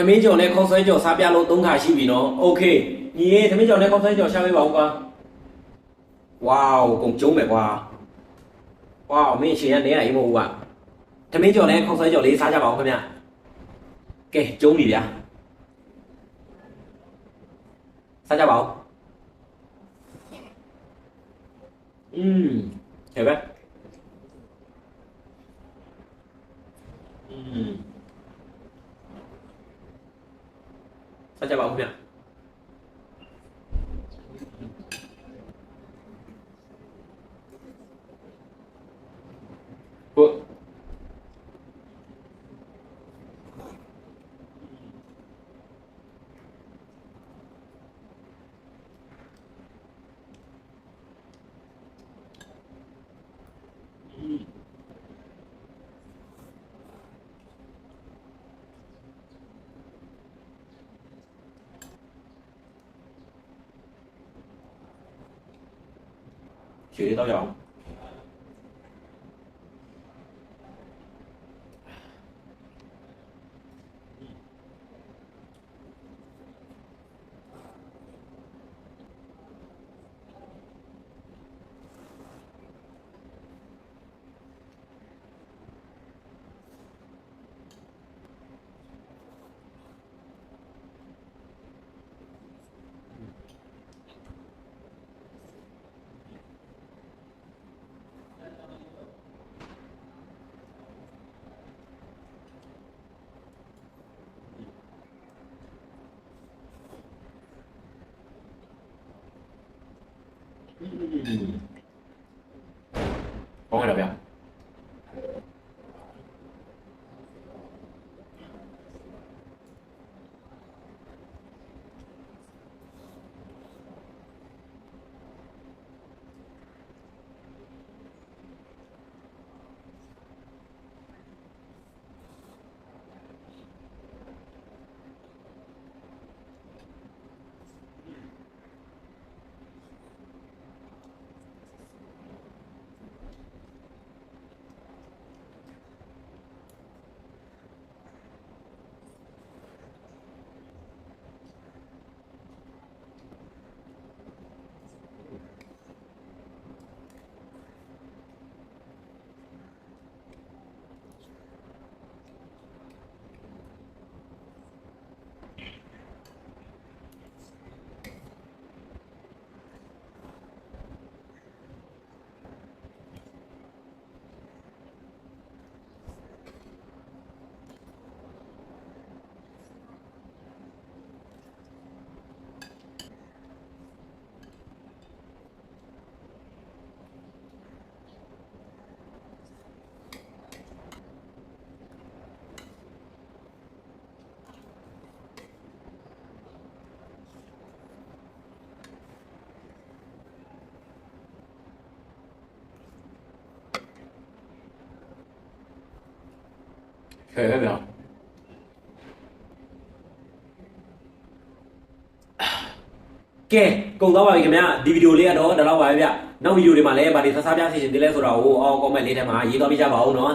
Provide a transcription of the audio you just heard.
မင်းကျော်နဲ့ခေါက်ဆွဲကျော်စားပြလို့3ခါရှိပြီနော်โอเคညီထမင်းကျော်နဲ့ခေါက်ဆွဲကျော်ရှာပေးပါဦးကွာဝေါကုန်ကျုံးမယ်ကွာဝေါမင်းရှင်ကနေရအေးမဟုတ်ဘူးကွာထမင်းကျော်နဲ့ခေါက်ဆွဲကျော်လေးစားကြပါဦးခင်ဗျကဲကျုံးပြီဗျာစားကြပါဦးဟဲ့ဗျစားကြပါဦးခင်ဗျဟုတ်ရွှေလေးတော့ရအောင်ကောင်းရတာဗျာဟဲ့ဗျာကဲကုန်သွားပါပြီခင်ဗျာဒီဗီဒီယိုလေးကတော့ဒါတော့ပါပဲဗျနောက်ဗီဒီယိုတွေမှာလည်းဗာဒီဆဆပြစီစဉ်သေးလဲဆိုတာကိုအော် comment လေးထဲမှာရေးသွားပြကြပါဦးနော်